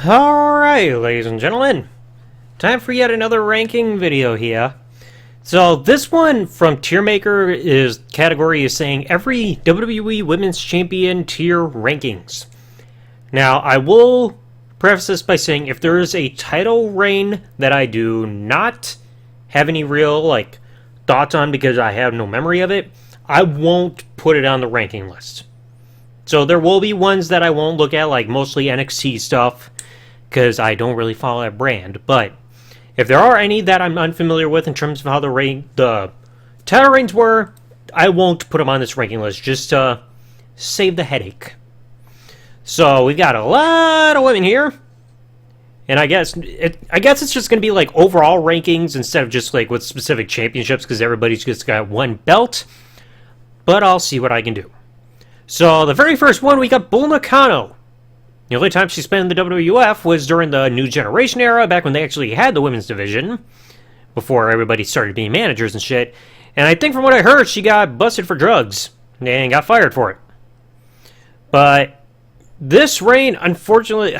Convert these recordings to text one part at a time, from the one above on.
Alright, ladies and gentlemen, time for yet another ranking video here. So this one from Tiermaker category is saying every WWE Women's Champion tier rankings. Now, I will preface this by saying if there is a title reign that I do not have any real thoughts on because I have no memory of it, I won't put it on the ranking list. So there will be ones that I won't look at, like mostly NXT stuff, because I don't really follow that brand. But if there are any that I'm unfamiliar with in terms of how the title reigns were, I won't put them on this ranking list, just to save the headache. So we've got a lot of women here, and I guess it's just going to be like overall rankings instead of just like with specific championships, because everybody's just got one belt. But I'll see what I can do. So the very first one, we got Bull Nakano. The only time she spent in the WWF was during the New Generation era, back when they actually had the women's division, before everybody started being managers and shit. And I think from what I heard, she got busted for drugs and got fired for it. But this reign, unfortunately,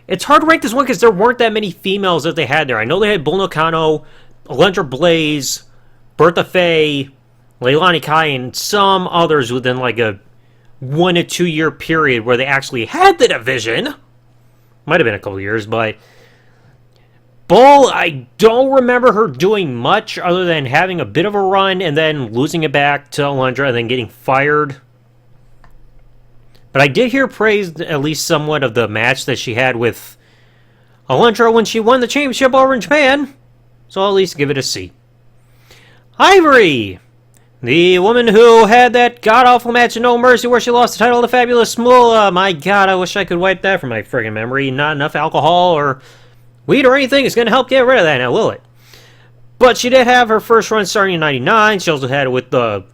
it's hard to rank this one because there weren't that many females that they had there. I know they had Bull Nakano, Alundra Blaze, Bertha Faye, Leilani Kai, and some others within like a 1 to 2 year period where they actually had the division. Might have been a couple years, but Bull, I don't remember her doing much other than having a bit of a run and then losing it back to Alundra and then getting fired. But I did hear praise, at least somewhat, of the match that she had with Alundra when she won the championship over in Japan. So I'll at least give it a C. Ivory! The woman who had that god-awful match in No Mercy where she lost the title to Fabulous Moolah. My god, I wish I could wipe that from my friggin' memory. Not enough alcohol or weed or anything is going to help get rid of that now, will it? But she did have her first run starting in 99. She also had it with the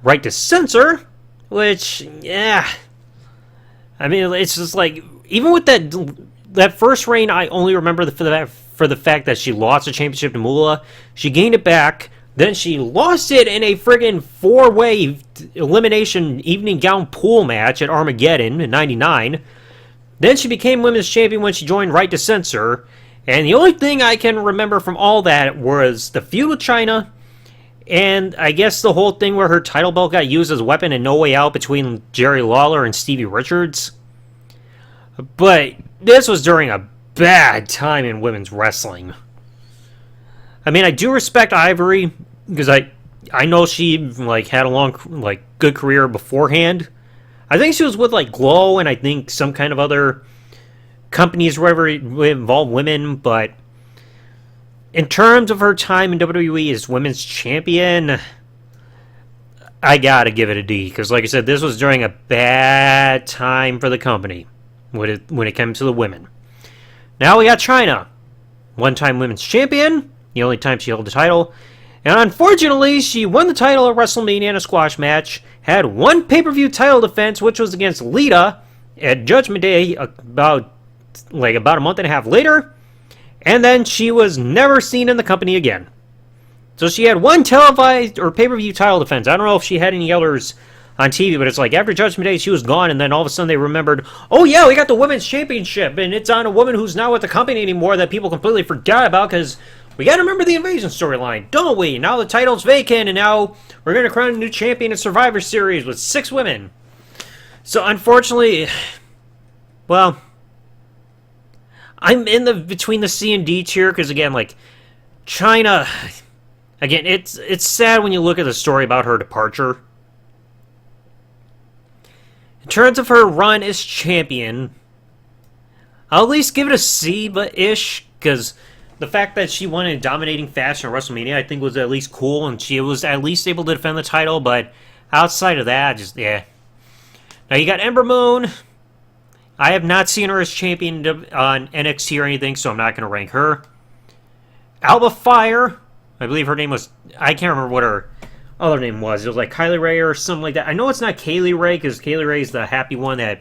right to censor, which, yeah. I mean, it's just like, even with that first reign, I only remember for the fact that she lost the championship to Moolah. She gained it back. Then she lost it in a friggin' 4-way elimination evening gown pool match at Armageddon in 99. Then she became women's champion when she joined Right to Censor. And the only thing I can remember from all that was the feud with China. And I guess the whole thing where her title belt got used as a weapon in No Way Out between Jerry Lawler and Stevie Richards. But this was during a bad time in women's wrestling. I mean, I do respect Ivory because I know she had a long good career beforehand. I think she was with Glow and I think some kind of other companies wherever involve women, but in terms of her time in WWE as women's champion, I gotta give it a D because, like I said, this was during a bad time for the company when it came to the women. Now we got Chyna, one-time women's champion. The only time she held the title. And unfortunately, she won the title at WrestleMania in a squash match, had one pay-per-view title defense, which was against Lita at Judgment Day about a month and a half later, and then she was never seen in the company again. So she had one televised or pay-per-view title defense. I don't know if she had any others on TV, but it's like after Judgment Day, she was gone, and then all of a sudden they remembered, oh yeah, we got the Women's Championship, and it's on a woman who's not with the company anymore that people completely forgot about because we gotta remember the Invasion storyline, don't we? Now the title's vacant, and now we're gonna crown a new champion in Survivor Series with 6 women. So unfortunately, well, I'm in between the C and D tier because again, Chyna, again, it's sad when you look at the story about her departure. In terms of her run as champion, I'll at least give it a C, but ish, because the fact that she won in dominating fashion at WrestleMania, I think, was at least cool, and she was at least able to defend the title, but outside of that, just, yeah. Now, you got Ember Moon. I have not seen her as champion on NXT or anything, so I'm not going to rank her. Alba Fire. I believe her name was, I can't remember what her other name was. It was Kylie Ray or something like that. I know it's not Kaylee Ray, because Kaylee Ray is the happy one that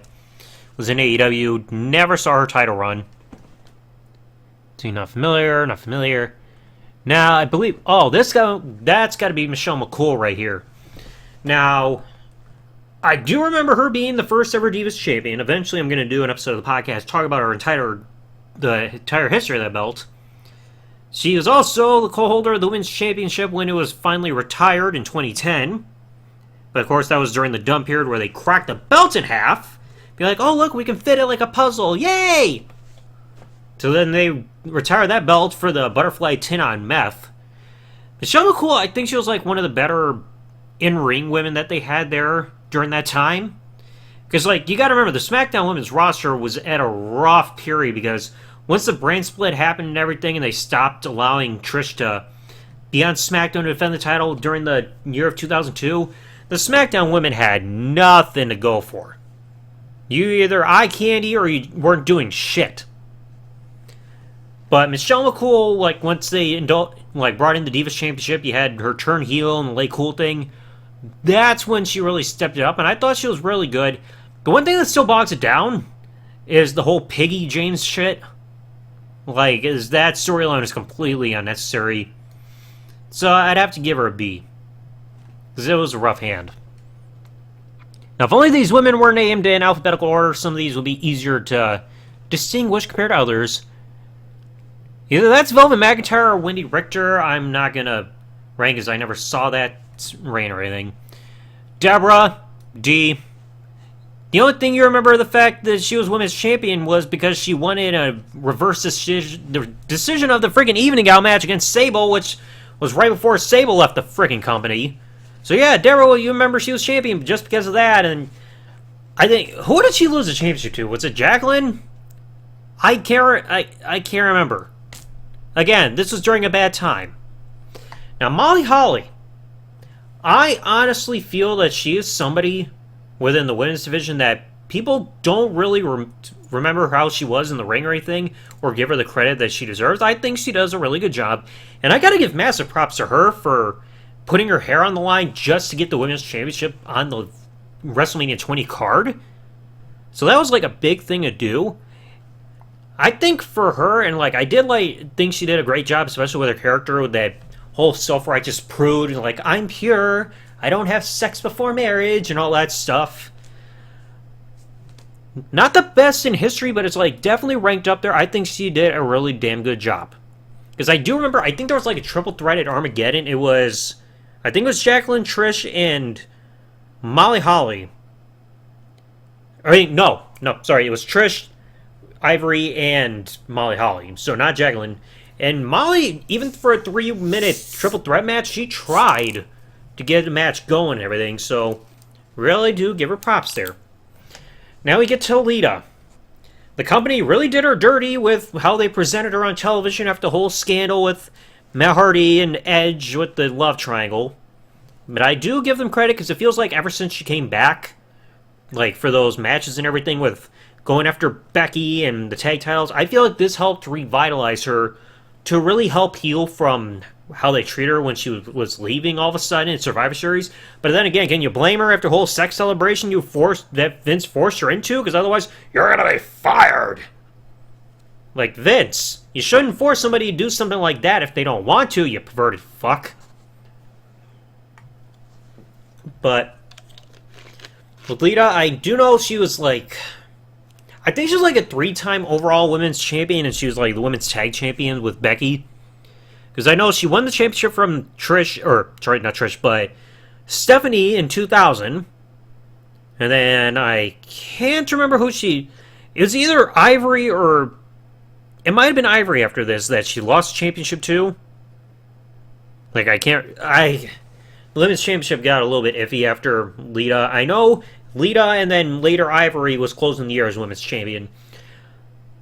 was in AEW. Never saw her title run. So not familiar. Now, I believe... Oh, that's got to be Michelle McCool right here. Now, I do remember her being the first ever Divas champion. Eventually, I'm going to do an episode of the podcast talk about the entire history of that belt. She was also the co-holder of the Women's Championship when it was finally retired in 2010. But of course, that was during the dumb period where they cracked the belt in half. Be like, oh look, we can fit it like a puzzle, yay! So then they retired that belt for the butterfly tin on meth. Michelle McCool, I think she was like one of the better in-ring women that they had there during that time. Because, like, you gotta remember, the SmackDown Women's roster was at a rough period because once the brand split happened and everything and they stopped allowing Trish to be on SmackDown to defend the title during the year of 2002, the SmackDown women had nothing to go for. You either eye candy or you weren't doing shit. But Michelle McCool, like, once they brought in the Divas Championship, you had her turn heel and the Lay Cool thing. That's when she really stepped it up, and I thought she was really good. The one thing that still bogs it down is the whole Piggy James shit. Like, that storyline is completely unnecessary. So I'd have to give her a B. Because it was a rough hand. Now, if only these women were named in alphabetical order, some of these would be easier to distinguish compared to others. Either that's Velvet McIntyre or Wendy Richter. I'm not going to rank as I never saw that reign or anything. Deborah, D. The only thing you remember of the fact that she was women's champion was because she won in a reverse decision, the decision of the freaking evening out match against Sable, which was right before Sable left the freaking company. So yeah, Deborah, well, you remember she was champion just because of that, and I think, who did she lose the championship to? Was it Jacqueline? I can't remember. Again, this was during a bad time. Now, Molly Holly, I honestly feel that she is somebody within the women's division that people don't really remember how she was in the ring or anything, or give her the credit that she deserves. I think she does a really good job, and I gotta give massive props to her for putting her hair on the line just to get the women's championship on the WrestleMania 20 card. So that was like a big thing to do. I think for her, and like I did think she did a great job, especially with her character, with that whole self-righteous prude, and like, I'm pure, I don't have sex before marriage, and all that stuff. Not the best in history, but it's like definitely ranked up there. I think she did a really damn good job. Because I do remember, I think there was like a triple threat at Armageddon. I think it was Jacqueline, Trish, and Molly Holly. Sorry, it was Trish, Ivory, and Molly Holly. So not Jacqueline. And Molly, even for a 3-minute triple threat match, she tried to get the match going and everything. So really do give her props there. Now we get to Lita. The company really did her dirty with how they presented her on television after the whole scandal with Matt Hardy and Edge with the love triangle. But I do give them credit because it feels like ever since she came back, like for those matches and everything with going after Becky and the tag titles, I feel like this helped revitalize her to really help heal from how they treat her when she was leaving all of a sudden in Survivor Series. But then again, can you blame her after the whole sex celebration that Vince forced her into? Because otherwise, you're gonna be fired. Like, Vince, you shouldn't force somebody to do something like that if they don't want to, you perverted fuck. But with Lita, I do know she was like, I think she was like a 3-time overall women's champion, and she was like the women's tag champion with Becky. Because I know she won the championship from but Stephanie in 2000. And then I can't remember who it was either Ivory or, it might have been Ivory after this that she lost the championship to. Like, the women's championship got a little bit iffy after Lita. I know Lita and then later Ivory was closing the year as women's champion.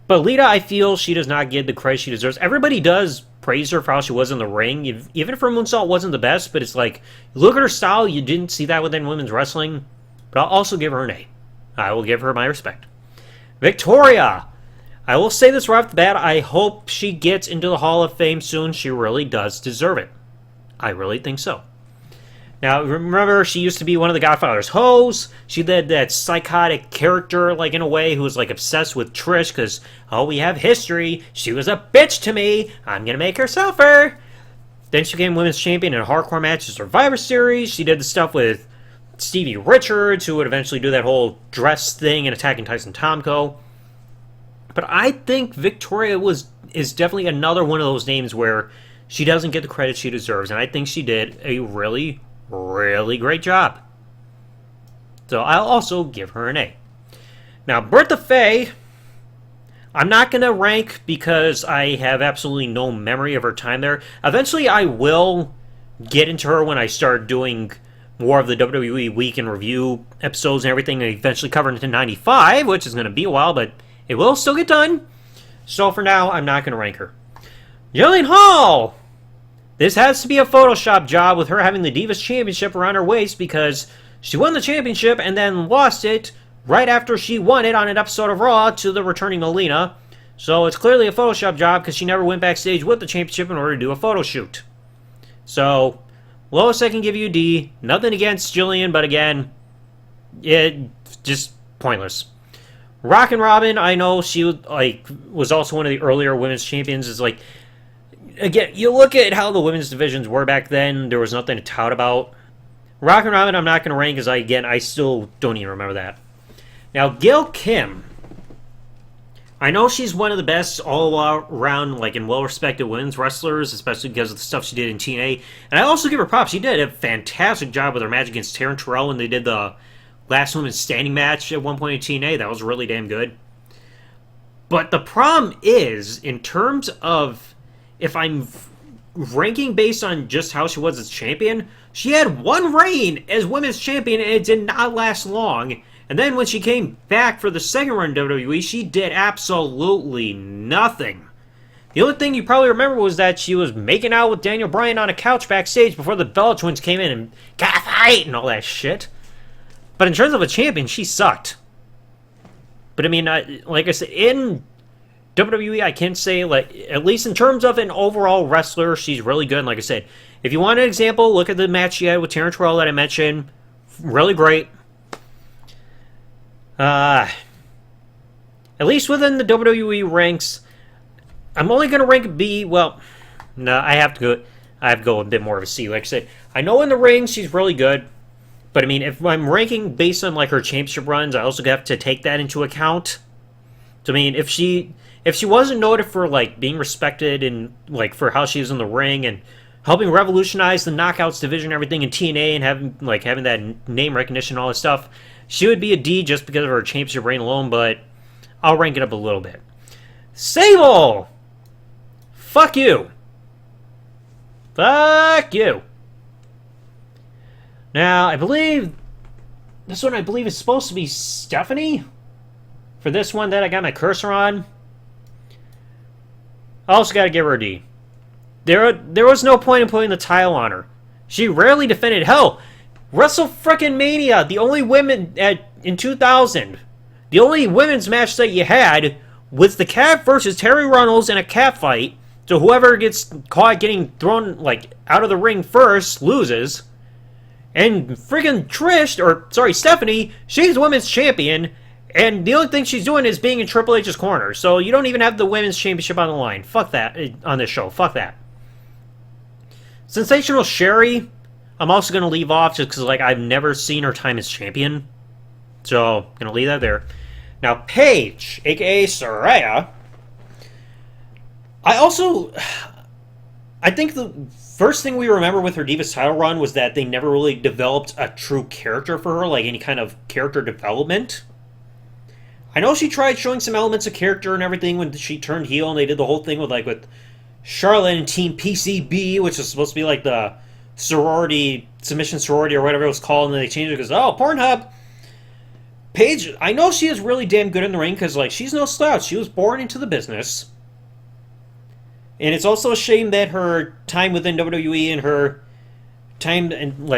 But Lita, I feel she does not get the credit she deserves. Everybody does praise her for how she was in the ring. Even if her moonsault wasn't the best, but it's like, look at her style, you didn't see that within women's wrestling. But I'll also give her an A. I will give her my respect. Victoria! I will say this right off the bat, I hope she gets into the Hall of Fame soon. She really does deserve it. I really think so. Now, remember, she used to be one of the Godfather's hoes. She led that psychotic character, like, in a way, who was, like, obsessed with Trish, because, oh, we have history. She was a bitch to me. I'm gonna make her suffer. Then she became women's champion in a hardcore match at Survivor Series. She did the stuff with Stevie Richards, who would eventually do that whole dress thing and attacking Tyson Tomko. But I think Victoria is definitely another one of those names where she doesn't get the credit she deserves, and I think she did a really, really great job. So I'll also give her an A. Now, Bertha Faye, I'm not going to rank because I have absolutely no memory of her time there. Eventually, I will get into her when I start doing more of the WWE Week in Review episodes and everything, and eventually cover into 95, which is going to be a while, but it will still get done. So for now, I'm not going to rank her. Jillian Hall! This has to be a Photoshop job with her having the Divas Championship around her waist because she won the championship and then lost it right after she won it on an episode of Raw to the returning Melina. So it's clearly a Photoshop job because she never went backstage with the championship in order to do a photo shoot. So, lowest I can give you D. Nothing against Jillian, but again, it just pointless. Rockin' Robin, I know she was also one of the earlier women's champions. Is like, again, you look at how the women's divisions were back then, there was nothing to tout about. Rockin' Robin, I'm not going to rank because I still don't even remember that. Now, Gail Kim. I know she's one of the best all-around, and well-respected women's wrestlers, especially because of the stuff she did in TNA. And I also give her props. She did a fantastic job with her match against Taryn Terrell when they did the last women's standing match at one point in TNA. That was really damn good. But the problem is, in terms of if I'm ranking based on just how she was as champion, she had one reign as women's champion, and it did not last long. And then when she came back for the second run in WWE, she did absolutely nothing. The only thing you probably remember was that she was making out with Daniel Bryan on a couch backstage before the Bella Twins came in and got a fight and all that shit. But in terms of a champion, she sucked. But I mean, like I said, in WWE, I can say, at least in terms of an overall wrestler, she's really good. And like I said, if you want an example, look at the match she had with Taryn Terrell that I mentioned. Really great. At least within the WWE ranks, I'm only going to rank B. Well, no, I have to go a bit more of a C. Like I said, I know in the ring she's really good, but I mean, if I'm ranking based on her championship runs, I also have to take that into account. So I mean, if she wasn't noted for being respected and for how she was in the ring and helping revolutionize the Knockouts division and everything in TNA and having that name recognition and all that stuff, she would be a D just because of her championship reign alone, but I'll rank it up a little bit. Sable! Fuck you. Fuck you. Now, I believe this one is supposed to be Stephanie. For this one that I got my cursor on. I also got to give her a D. There was no point in putting the title on her. She rarely defended. Hell, Wrestle Frickin' Mania, the only women in 2000, the only women's match that you had was the Cat versus Terry Runnels in a cat fight. So whoever gets caught getting thrown out of the ring first loses. And friggin' Stephanie, she's the women's champion, and the only thing she's doing is being in Triple H's corner. So you don't even have the women's championship on the line. Fuck that on this show. Fuck that. Sensational Sherry, I'm also going to leave off just because I've never seen her time as champion. So, I'm going to leave that there. Now, Paige, a.k.a. Saraya. I think the first thing we remember with her Divas title run was that they never really developed a true character for her, any kind of character development. I know she tried showing some elements of character and everything when she turned heel, and they did the whole thing with Charlotte and Team PCB, which is supposed to be the submission sorority or whatever it was called, and then they changed it because, Pornhub. Paige, I know she is really damn good in the ring because, she's no slouch. She was born into the business. And it's also a shame that her time within WWE and her time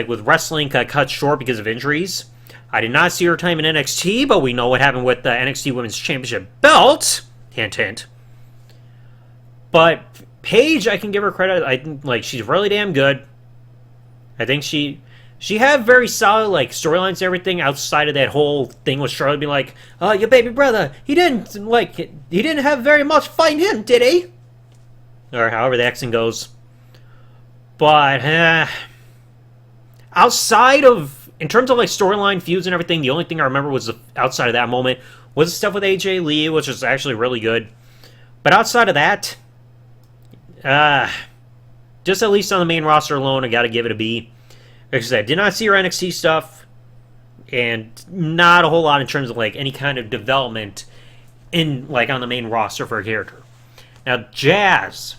with wrestling got cut short because of injuries. I did not see her time in NXT, but we know what happened with the NXT Women's Championship belt. Hint, hint. But Paige, I can give her credit. I think she's really damn good. I think she had very solid storylines and everything outside of that whole thing with Charlotte being your baby brother, he didn't have very much fight in him, did he? Or however the accent goes. But outside of in terms of like storyline, feuds, and everything, the only thing I remember was outside of that moment was the stuff with AJ Lee, which was actually really good. But outside of that, just at least on the main roster alone, I got to give it a B. Like I said, did not see her NXT stuff, and not a whole lot in terms of like any kind of development in like on the main roster for a character. Now, Jazz.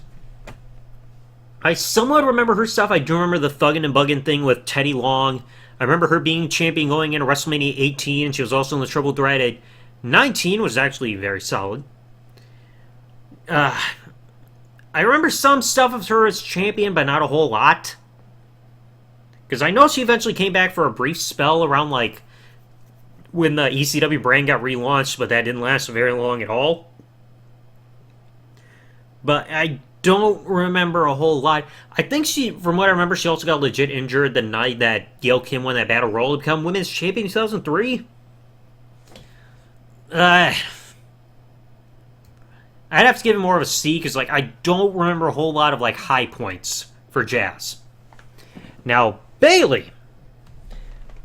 I somewhat remember her stuff. I do remember the thuggin' and buggin' thing with Teddy Long. I remember her being champion going into WrestleMania 18, and she was also in the Triple Threat at 19, was actually very solid. I remember some stuff of her as champion, but not a whole lot. Because I know she eventually came back for a brief spell around, like, when the ECW brand got relaunched, but that didn't last very long at all. But I don't remember a whole lot. I think she, from what I remember, she also got legit injured the night that Gail Kim won that Battle Royal to become Women's Champion in 2003. I'd have to give it more of a C, because, like, I don't remember a whole lot of, like, high points for Jazz. Now, Bayley.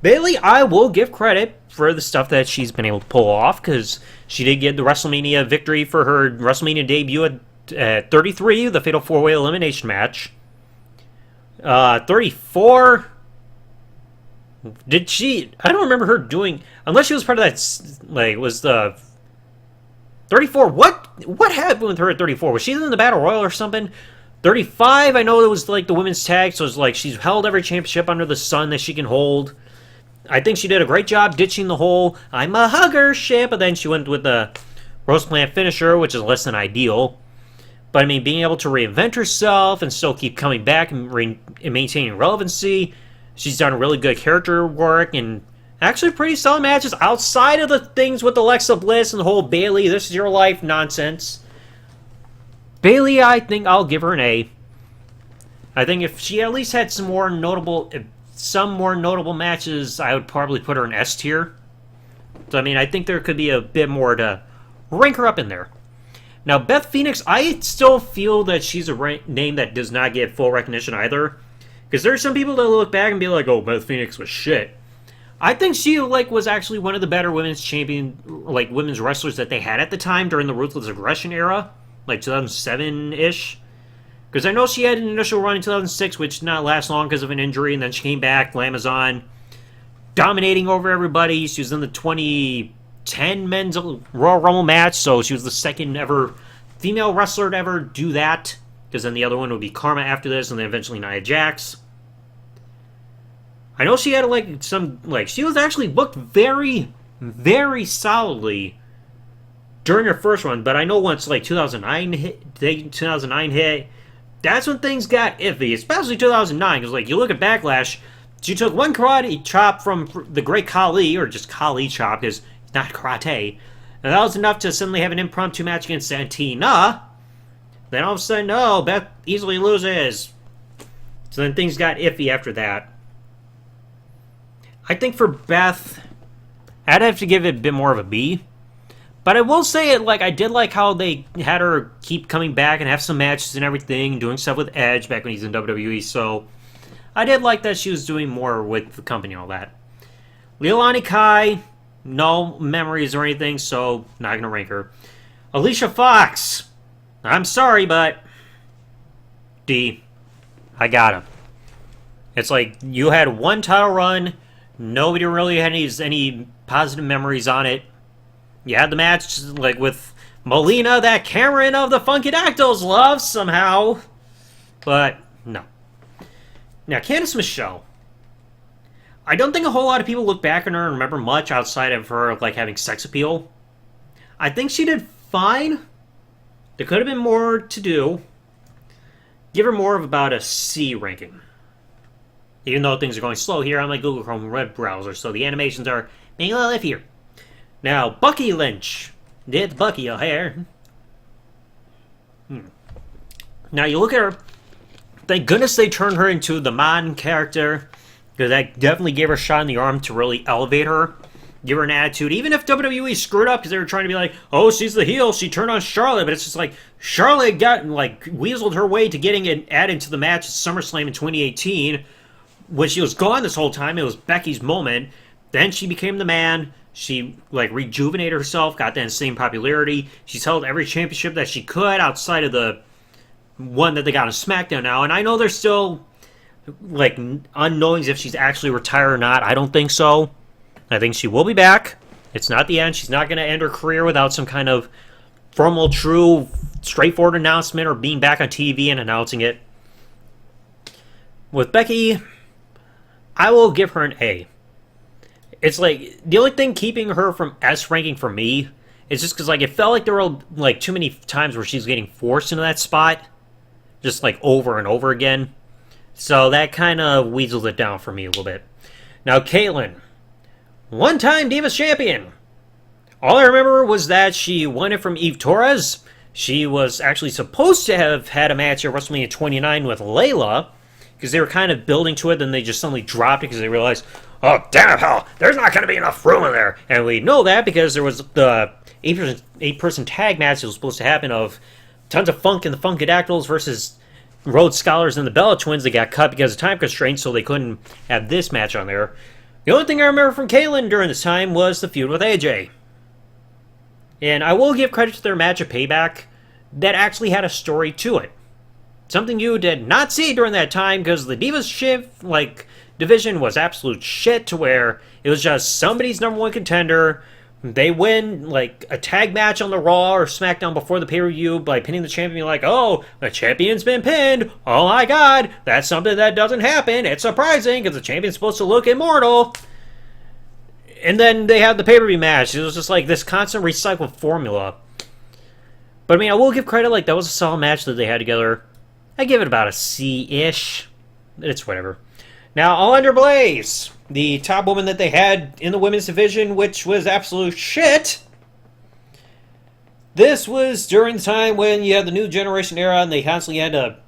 Bayley, I will give credit for the stuff that she's been able to pull off, because she did get the WrestleMania victory for her WrestleMania debut at 33, the Fatal 4-Way Elimination match. 34... Did she... I don't remember her doing... Unless she was part of that... Like, was the... 34... What happened with her at 34? Was she in the Battle Royal or something? 35, I know it was, like, the women's tag, so it's like she's held every championship under the sun that she can hold. I think she did a great job ditching the whole I'm a hugger shit, but then she went with the Roast Plant finisher, which is less than ideal. But, I mean, being able to reinvent herself and still keep coming back and maintaining relevancy, she's done really good character work and actually pretty solid matches outside of the things with Alexa Bliss and the whole Bayley, this is your life nonsense. Bayley, I think I'll give her an A. I think if she at least had some more notable matches, I would probably put her in S tier. So, I mean, I think there could be a bit more to rank her up in there. Now, Beth Phoenix, I still feel that she's a name that does not get full recognition either. Because there are some people that look back and be like, oh, Beth Phoenix was shit. I think she, like, was actually one of the better women's women's wrestlers that they had at the time during the Ruthless Aggression era. Like 2007-ish. Because I know she had an initial run in 2006, which did not last long because of an injury, and then she came back, Glamazon, dominating over everybody. She was in the 2010 Men's Royal Rumble match, so she was the second ever female wrestler to ever do that. Because then the other one would be Karma after this, and then eventually Nia Jax. I know she had, like, she was actually booked very, very solidly during her first run, but I know once, like, 2009 hit, that's when things got iffy, especially 2009, because, like, you look at Backlash, she took one karate chop from the great Khali, or just Khali chop, because it's not karate, and that was enough to suddenly have an impromptu match against Santina. Then all of a sudden, oh, Beth easily loses. So then things got iffy after that. I think for Beth, I'd have to give it a bit more of a B. But I will say it, like, I did like how they had her keep coming back and have some matches and everything, doing stuff with Edge back when he's in WWE, so I did like that she was doing more with the company and all that. Leilani Kai, no memories or anything, so not going to rank her. Alicia Fox, I'm sorry, but D, I got him. It's like, you had one title run, nobody really had any positive memories on it. You had the match, like, with Melina that Cameron of the Funkadactyls loves somehow. But, no. Now, Candice Michelle. I don't think a whole lot of people look back on her and remember much outside of her, like, having sex appeal. I think she did fine. There could have been more to do. Give her more of about a C ranking. Even though things are going slow here on my Google Chrome web browser, so the animations are being a little iffier. Now, Becky Lynch. Did Bucky O'Hare. Now, you look at her. Thank goodness they turned her into the Mon character, because that definitely gave her a shot in the arm to really elevate her. Give her an attitude. Even if WWE screwed up because they were trying to be like, oh, she's the heel, she turned on Charlotte. But it's just like, Charlotte got, like, weaseled her way to getting it added to the match at SummerSlam in 2018. when she was gone this whole time, it was Becky's moment. Then she became the man. She like rejuvenated herself, got that insane popularity. She's held every championship that she could outside of the one that they got on SmackDown now. And I know there's still like unknowings if she's actually retired or not. I don't think so. I think she will be back. It's not the end. She's not going to end her career without some kind of formal, true, straightforward announcement or being back on TV and announcing it. With Becky, I will give her an A. It's like the only thing keeping her from S ranking for me is just because like it felt like there were like too many times where she's getting forced into that spot, just like over and over again. So that kind of weasels it down for me a little bit. Now, Kaitlyn, one-time Divas Champion. All I remember was that she won it from Eve Torres. She was actually supposed to have had a match at WrestleMania 29 with Layla, because they were kind of building to it, then they just suddenly dropped it because they realized, oh, damn hell, there's not going to be enough room in there. And we know that because there was the eight-person tag match that was supposed to happen of Tons of Funk and the Funkadactyls versus Rhodes Scholars and the Bella Twins. They got cut because of time constraints, so they couldn't have this match on there. The only thing I remember from Kaitlyn during this time was the feud with AJ. And I will give credit to their match of Payback that actually had a story to it. Something you did not see during that time because the Divas division was absolute shit to where it was just somebody's number one contender. They win like a tag match on the Raw or SmackDown before the pay-per-view by pinning the champion. Like, oh, the champion's been pinned. Oh my god, that's something that doesn't happen. It's surprising because the champion's supposed to look immortal. And then they had the pay-per-view match. It was just like this constant recycled formula. But I mean, I will give credit, like that was a solid match that they had together. I give it about a C-ish. It's whatever. Now, Alundra Blaze, the top woman that they had in the women's division, which was absolute shit. This was during the time when you had the New Generation era and they constantly had to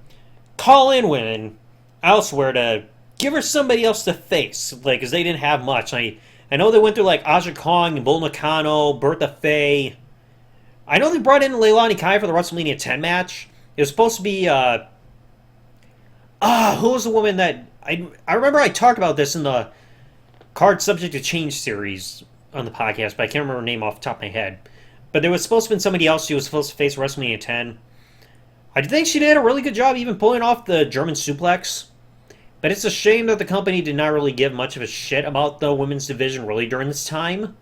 call in women elsewhere to give her somebody else to face, like, because they didn't have much. I know they went through, like, Aja Kong, Bull Nakano, Bertha Faye. I know they brought in Leilani Kai for the WrestleMania 10 match. It was supposed to be, who was the woman that... I remember I talked about this in the Card Subject to Change series on the podcast, but I can't remember her name off the top of my head. But there was supposed to be somebody else who was supposed to face WrestleMania 10. I think she did a really good job even pulling off the German suplex. But it's a shame that the company did not really give much of a shit about the women's division really during this time.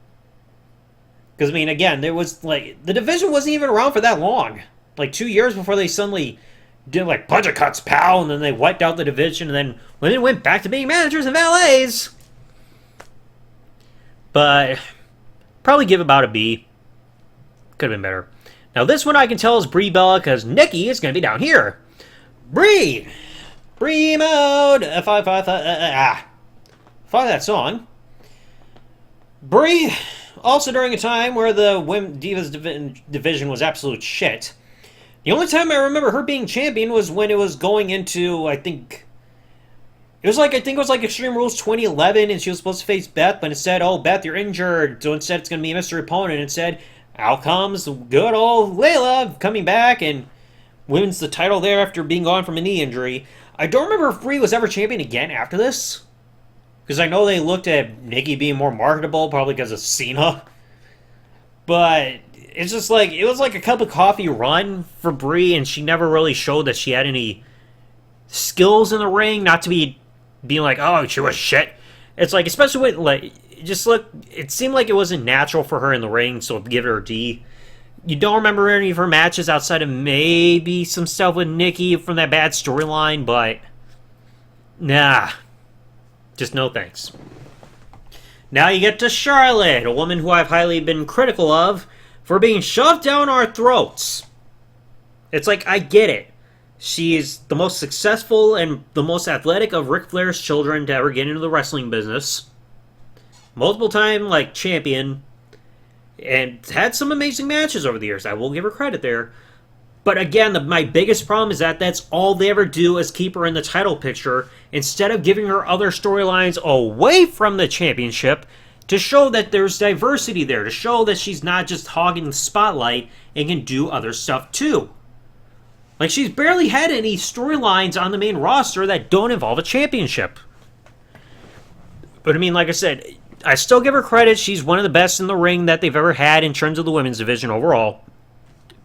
Because, I mean, again, there was, like, the division wasn't even around for that long. Like, 2 years before they suddenly did, like, budget cuts, pal, and then they wiped out the division, and then women went back to being managers and valets. But, probably give about a B. Could have been better. Now, this one I can tell is Brie Bella, because Nikki is going to be down here. Brie mode! Fuck that song. Brie, also during a time where the Women Divas division was absolute shit. The only time I remember her being champion was when it was going into, I think it was like Extreme Rules 2011, and she was supposed to face Beth, but instead, oh, Beth, you're injured. So instead, it's going to be a mystery opponent. Instead, out comes good old Layla coming back and wins the title there after being gone from a knee injury. I don't remember if Brie was ever champion again after this. Because I know they looked at Nikki being more marketable, probably because of Cena. But it's just like, it was like a cup of coffee run for Brie, and she never really showed that she had any skills in the ring, not to be being like, oh, she was shit. It's like, especially with, like, it seemed like it wasn't natural for her in the ring, so give her a D. You don't remember any of her matches outside of maybe some stuff with Nikki from that bad storyline, but nah. Just no thanks. Now you get to Charlotte, a woman who I've highly been critical of for being shoved down our throats. It's like, I get it. She's the most successful and the most athletic of Ric Flair's children to ever get into the wrestling business. Multiple time, like, champion. And had some amazing matches over the years. I will give her credit there. But again, my biggest problem is that that's all they ever do is keep her in the title picture instead of giving her other storylines away from the championship to show that there's diversity there, to show that she's not just hogging the spotlight and can do other stuff too. Like, she's barely had any storylines on the main roster that don't involve a championship. But I mean, like I said, I still give her credit. She's one of the best in the ring that they've ever had in terms of the women's division overall.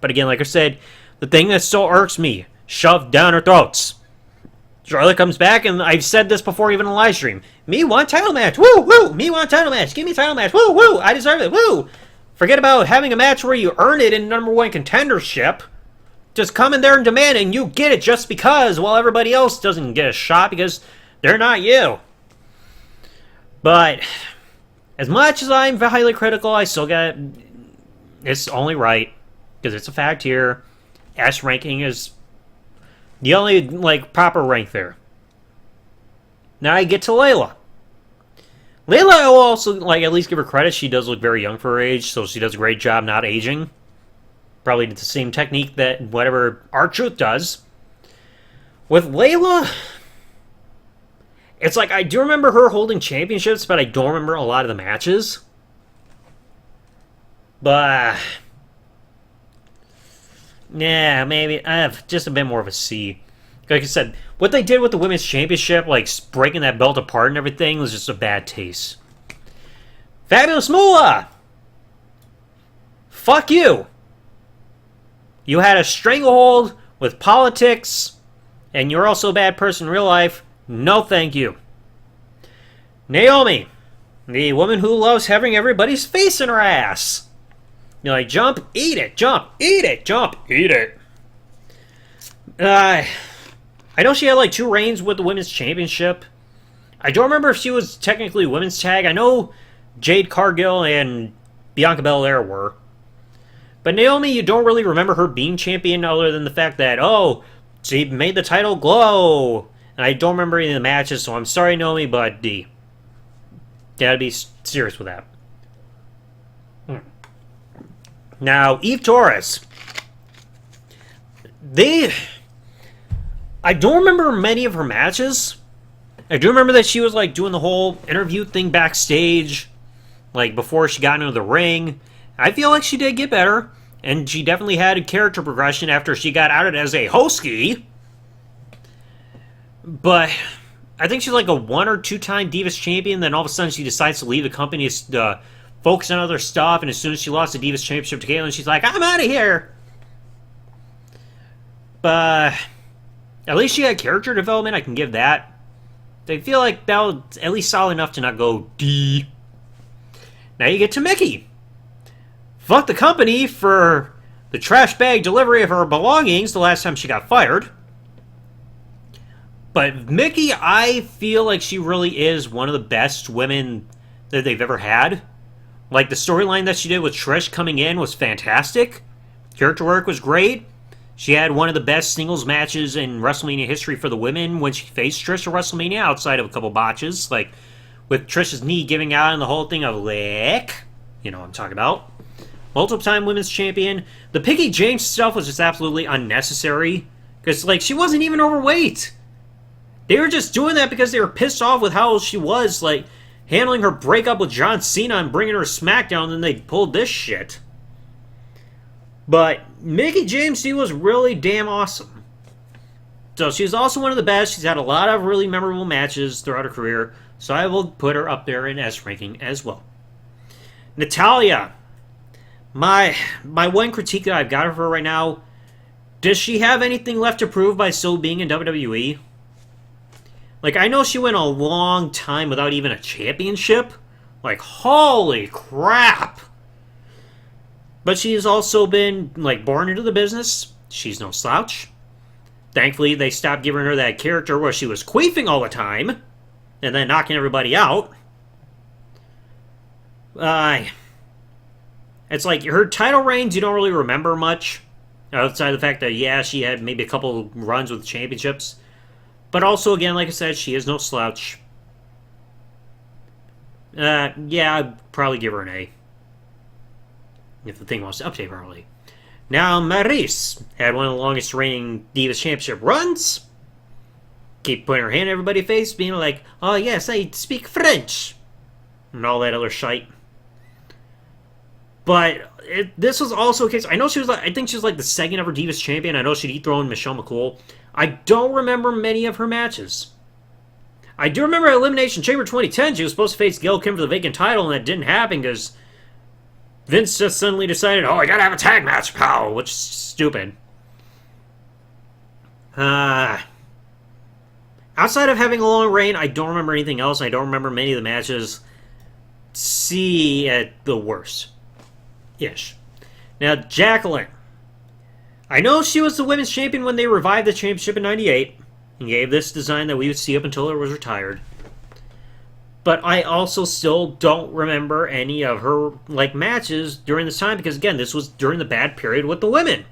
But again, like I said, the thing that still irks me, shoved down her throats. Charlotte comes back, and I've said this before even in a live stream. Me want title match. Woo, woo. Me want title match. Give me title match. Woo, woo. I deserve it. Woo. Forget about having a match where you earn it in number one contendership. Just come in there and demand it, and you get it just because, while everybody else doesn't get a shot because they're not you. But as much as I'm highly critical, I still got it's only right because it's a fact here. S ranking is the only proper rank there. Now I get to Layla. Layla, I will also at least give her credit. She does look very young for her age, so she does a great job not aging. Probably the same technique that whatever R-Truth does. With Layla, it's I do remember her holding championships, but I don't remember a lot of the matches. But yeah, maybe I have just a bit more of a C. Like I said, what they did with the women's championship, breaking that belt apart and everything, was just a bad taste. Fabulous Moolah! Fuck you! You had a stranglehold with politics, and you're also a bad person in real life. No thank you. Naomi, the woman who loves having everybody's face in her ass. You're jump, eat it, jump, eat it, jump, eat it. I know she had 2 reigns with the women's championship. I don't remember if she was technically women's tag. I know Jade Cargill and Bianca Belair were. But Naomi, you don't really remember her being champion other than the fact that, oh, she made the title glow. And I don't remember any of the matches, so I'm sorry, Naomi, but D. Gotta be serious with that. Now, Eve Torres. I don't remember many of her matches. I do remember that she was doing the whole interview thing backstage, before she got into the ring. I feel like she did get better, and she definitely had a character progression after she got outed as a hoskie. But I think she's a 1 or 2 time Divas champion, then all of a sudden she decides to leave the company to focus on other stuff, and as soon as she lost the Divas championship to Caitlyn, she's like, I'm out of here! But at least she had character development, I can give that. I feel like that was at least solid enough to not go D. Now you get to Mickey. Fuck the company for the trash bag delivery of her belongings the last time she got fired. But Mickey, I feel like she really is one of the best women that they've ever had. The storyline that she did with Trish coming in was fantastic. Character work was great. She had one of the best singles matches in WrestleMania history for the women when she faced Trish at WrestleMania, outside of a couple botches, with Trish's knee giving out and the whole thing of you know what I'm talking about. Multiple-time women's champion. The Picky James stuff was just absolutely unnecessary, because she wasn't even overweight. They were just doing that because they were pissed off with how she was, handling her breakup with John Cena and bringing her to SmackDown, and then they pulled this shit. But Mickie James, she was really damn awesome. So she's also one of the best. She's had a lot of really memorable matches throughout her career, so I will put her up there in S ranking as well. Natalya. My one critique that I've got of her right now, does she have anything left to prove by still being in WWE? I know she went a long time without even a championship. Holy crap! But she's also been, born into the business. She's no slouch. Thankfully, they stopped giving her that character where she was queefing all the time, and then knocking everybody out. It's her title reigns, you don't really remember much. Outside of the fact that, yeah, she had maybe a couple runs with championships. But also, again, like I said, she is no slouch. Yeah, I'd probably give her an A. If the thing wants to update properly. Now, Maryse had one of the longest reigning Divas Championship runs. Keep putting her hand in everybody's face, being like, oh yes, I speak French. And all that other shite. But this was also a case, I know she was I think she was the second ever Divas Champion. I know she dethroned Michelle McCool. I don't remember many of her matches. I do remember Elimination Chamber 2010, she was supposed to face Gail Kim for the vacant title, and that didn't happen because Vince just suddenly decided, oh, I gotta have a tag match, pal, which is stupid. Outside of having a long reign, I don't remember anything else. I don't remember many of the matches. C at the worst. Ish. Now, Jacqueline. I know she was the women's champion when they revived the championship in 98 and gave this design that we would see up until it was retired. But I also still don't remember any of her matches during this time because, again, this was during the bad period with the women.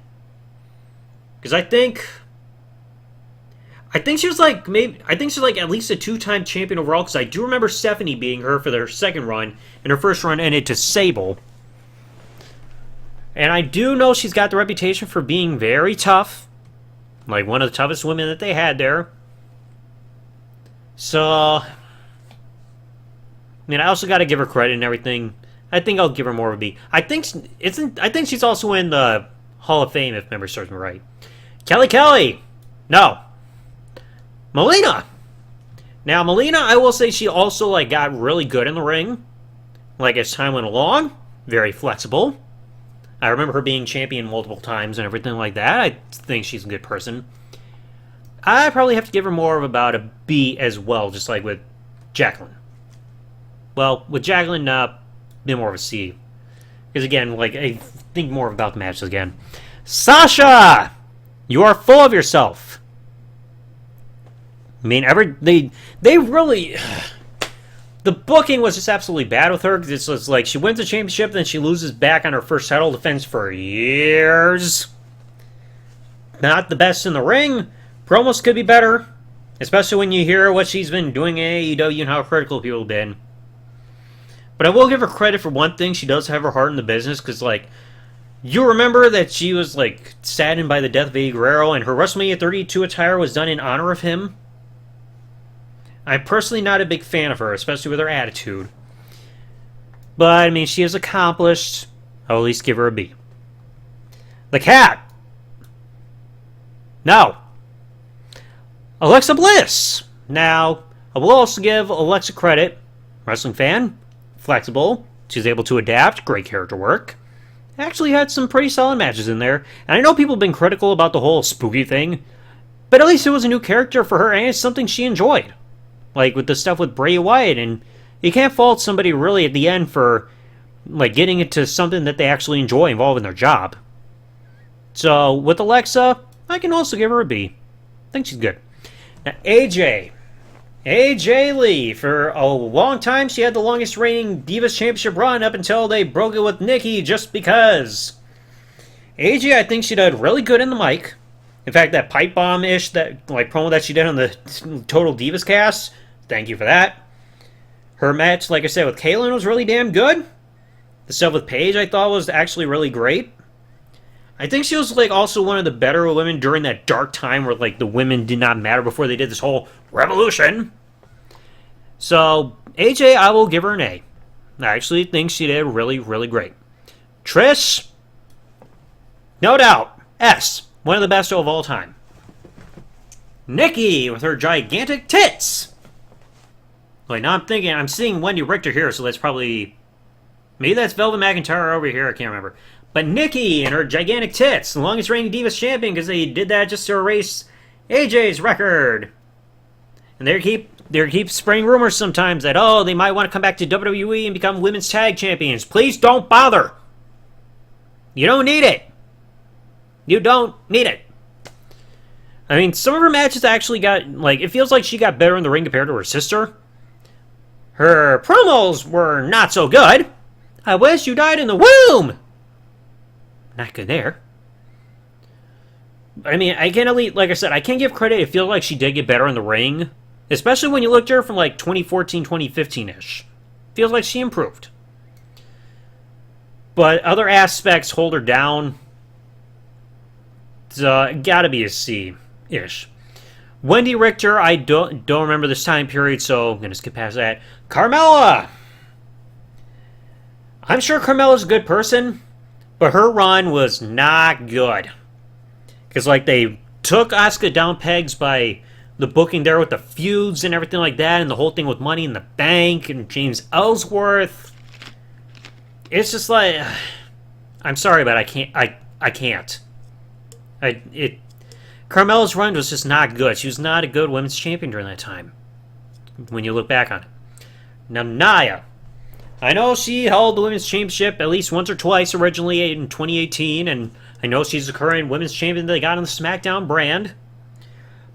Because I think she was at least a 2-time champion overall, because I do remember Stephanie beating her for their second run, and her first run ended to Sable. And I do know she's got the reputation for being very tough, like one of the toughest women that they had there. So, I mean, I also got to give her credit and everything. I think I'll give her more of a B. I think she's also in the Hall of Fame, if memory serves me right. Kelly! No. Melina! Now, Melina, I will say she also, got really good in the ring. As time went along. Very flexible. I remember her being champion multiple times and everything like that. I think she's a good person. I probably have to give her more of about a B as well, just like with Jacqueline. Well, with Jacqueline, a bit more of a C. Because again, I think more about the matches again. Sasha! You are full of yourself. I mean, they really... The booking was just absolutely bad with her, because it's just she wins the championship, then she loses back on her first title defense for years. Not the best in the ring. Promos could be better, especially when you hear what she's been doing in AEW and how critical people have been. But I will give her credit for one thing. She does have her heart in the business, because, you remember that she was, saddened by the death of Eddie Guerrero, and her WrestleMania 32 attire was done in honor of him. I'm personally not a big fan of her, especially with her attitude. But, I mean, she is accomplished. I'll at least give her a B. The Cat! No. Alexa Bliss! Now, I will also give Alexa credit. Wrestling fan. Flexible. She's able to adapt. Great character work. Actually had some pretty solid matches in there. And I know people have been critical about the whole spooky thing. But at least it was a new character for her, and it's something she enjoyed. With the stuff with Bray Wyatt, and you can't fault somebody really at the end for, getting into something that they actually enjoy involving their job. So, with Alexa, I can also give her a B. I think she's good. Now, AJ Lee, for a long time, she had the longest reigning Divas Championship run up until they broke it with Nikki just because. AJ, I think she did really good in the mic. In fact, that pipe bomb-ish, that promo that she did on the Total Divas cast, thank you for that. Her match, like I said, with Kayla was really damn good. The stuff with Paige, I thought, was actually really great. I think she was, also one of the better women during that dark time where, the women did not matter before they did this whole revolution. So, AJ, I will give her an A. I actually think she did really, really great. Trish, no doubt, S. One of the best of all time. Nikki with her gigantic tits. Now I'm seeing Wendy Richter here, so that's probably... Maybe that's Velvet McIntyre over here, I can't remember. But Nikki and her gigantic tits, the longest reigning Divas champion, because they did that just to erase AJ's record. And they keep spreading rumors sometimes that, they might want to come back to WWE and become women's tag champions. Please don't bother. You don't need it. You don't need it. I mean, some of her matches actually got, it feels like she got better in the ring compared to her sister. Her promos were not so good. I wish you died in the womb. Not good there. I mean, I can't really, like I said, I can't give credit. It feels like she did get better in the ring. Especially when you looked at her from 2014, 2015-ish. Feels like she improved. But other aspects hold her down. Gotta be a C-ish. Wendy Richter, I don't remember this time period, so I'm gonna skip past that. Carmella! I'm sure Carmella's a good person, but her run was not good. Because, they took Asuka down pegs by the booking there with the feuds and everything like that, and the whole thing with Money in the Bank and James Ellsworth. It's just like, I'm sorry, but I can't. I can't. Carmella's run was just not good. She was not a good women's champion during that time, when you look back on it. Now, Nia. I know she held the women's championship at least once or twice originally in 2018, and I know she's the current women's champion that they got on the SmackDown brand.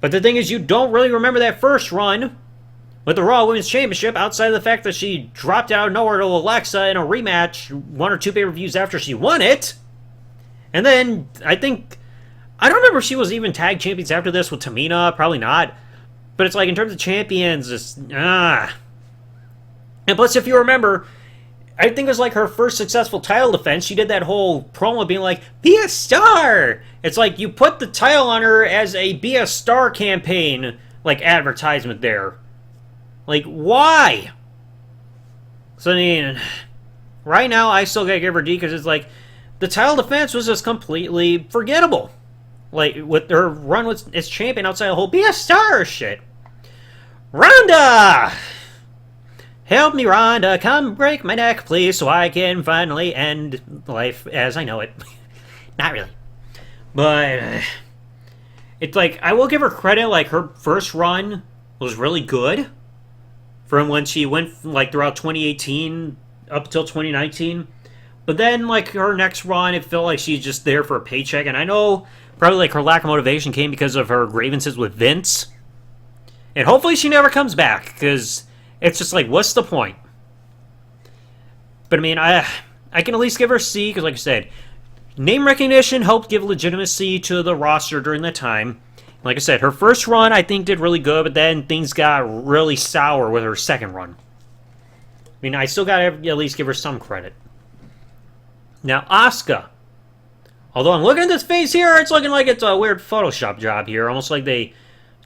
But the thing is, you don't really remember that first run with the Raw Women's Championship outside of the fact that she dropped out of nowhere to Alexa in a rematch 1 or 2 pay-per-views after she won it. And then, I don't remember if she was even tag champions after this with Tamina, probably not. But it's like, in terms of champions, And plus, if you remember, I think it was like her first successful title defense. She did that whole promo being like, be a star! It's like, you put the title on her as a be a star campaign, like, advertisement there. Like, why? So, I mean, right now, I still gotta give her D, because it's like, the title defense was just completely forgettable. Like, with her run as champion outside the whole be a star shit. Ronda! Help me, Ronda. Come break my neck, please, so I can finally end life as I know it. Not really. But, it's like, I will give her credit, like, her first run was really good. From when she went, like, throughout 2018 up until 2019. But then, like, her next run, it felt like she's just there for a paycheck. And I know, probably, like, her lack of motivation came because of her grievances with Vince. And hopefully she never comes back, because it's just like, what's the point? But, I mean, I can at least give her C, because, like I said, name recognition helped give legitimacy to the roster during that time. Like I said, her first run, I think, did really good, but then things got really sour with her second run. I mean, I still gotta at least give her some credit. Now, Asuka. Although I'm looking at this face here, it's looking like it's a weird Photoshop job here. Almost like they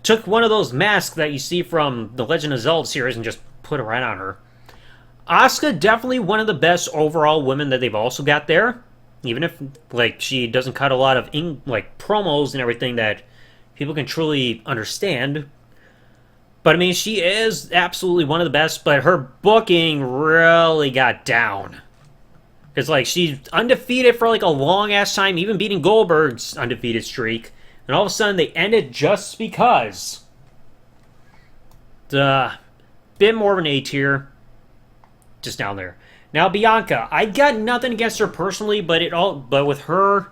took one of those masks that you see from the Legend of Zelda series and just put it right on her. Asuka, definitely one of the best overall women that they've also got there. Even if, like, she doesn't cut a lot of, promos and everything that people can truly understand. But, I mean, she is absolutely one of the best, but her booking really got down. Because, like, she's undefeated for, like, a long-ass time, even beating Goldberg's undefeated streak. And all of a sudden, they ended just because. Bit more of an A tier. Just down there. Now, Bianca. I got nothing against her personally, but with her,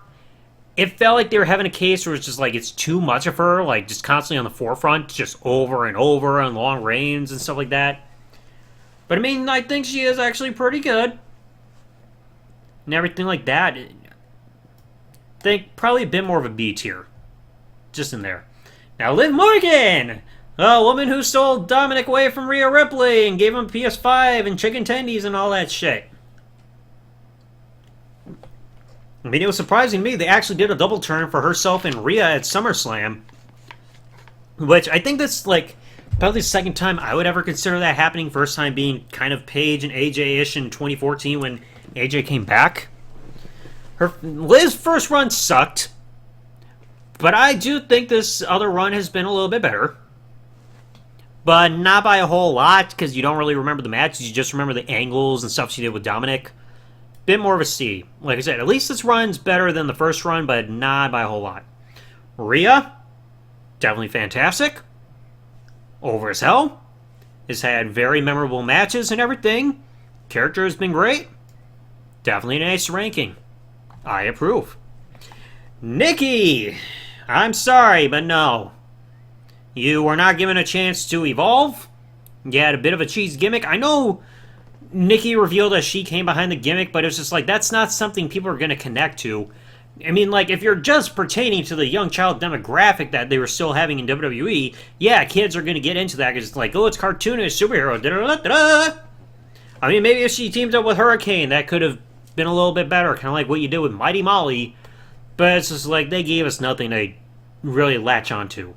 it felt like they were having a case where it's just like, it's too much of her, like, just constantly on the forefront, just over and over on long reigns and stuff like that. But, I mean, I think she is actually pretty good. And everything like that. I think probably a bit more of a B tier. Just in there. Now, Liv Morgan! A woman who stole Dominic away from Rhea Ripley and gave him PS5 and chicken tendies and all that shit. I mean, it was surprising to me they actually did a double turn for herself and Rhea at SummerSlam. Which, I think that's, like, probably the second time I would ever consider that happening. First time being kind of Paige and AJ-ish in 2014 when AJ came back. Liv's first run sucked. But I do think this other run has been a little bit better. But not by a whole lot, because you don't really remember the matches. You just remember the angles and stuff she did with Dominic. Bit more of a C. Like I said, at least this run's better than the first run, but not by a whole lot. Rhea, definitely fantastic. Over as hell. Has had very memorable matches and everything. Character has been great. Definitely an ace ranking. I approve. Nikki! I'm sorry, but no. You were not given a chance to evolve. You had a bit of a cheese gimmick. I know Nikki revealed that she came behind the gimmick, but it's just like, that's not something people are going to connect to. I mean, like, if you're just pertaining to the young child demographic that they were still having in WWE, yeah, kids are going to get into that because it's like, oh, it's cartoonish, superhero, da-da-da-da-da. I mean, maybe if she teamed up with Hurricane, that could have been a little bit better, kind of like what you did with Mighty Molly. But it's just like, they gave us nothing to really latch onto.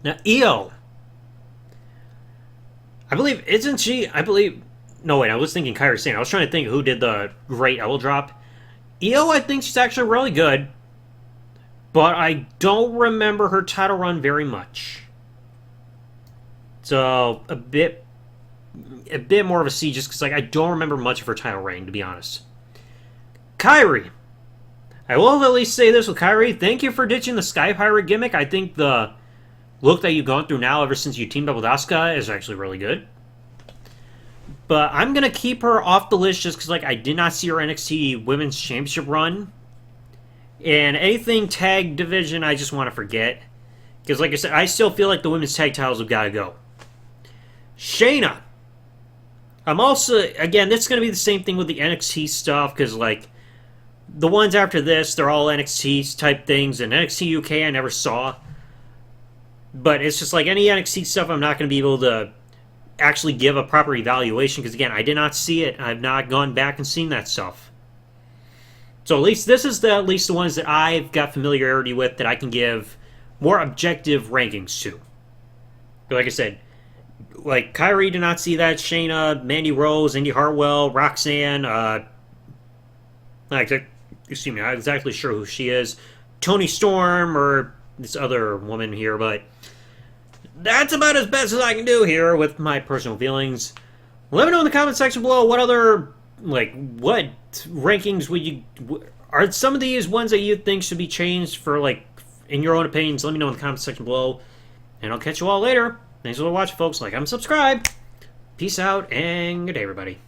Now, Io. I believe, isn't she, no wait, I was thinking Kairi Sane. I was trying to think who did the great elbow drop. Io, I think she's actually really good. But I don't remember her title run very much. So a bit more of a C, just because like I don't remember much of her title reign, to be honest. Kairi. I will at least say this with Kairi. Thank you for ditching the Sky Pirate gimmick. I think the look that you've gone through now ever since you teamed up with Asuka is actually really good. But I'm going to keep her off the list just because like I did not see her NXT Women's Championship run. And anything tag division, I just want to forget. Because like I said, I still feel like the women's tag titles have got to go. Shayna. I'm also, again, this is going to be the same thing with the NXT stuff, because, like, the ones after this, they're all NXT type things, and NXT UK I never saw. But it's just like any NXT stuff, I'm not going to be able to actually give a proper evaluation, because, again, I did not see it. I've not gone back and seen that stuff. So at least this is at least the ones that I've got familiarity with that I can give more objective rankings to. But like I said, like, Kairi did not see that. Shayna, Mandy Rose, Indy Hartwell, Roxanne, excuse me, I'm not exactly sure who she is. Toni Storm, or this other woman here, but that's about as best as I can do here with my personal feelings. Let me know in the comment section below what other, like, what rankings would you, are some of these ones that you think should be changed for, like, in your own opinions? Let me know in the comment section below, and I'll catch you all later. Thanks for watching, folks. Like, and subscribe. Peace out, and good day, everybody.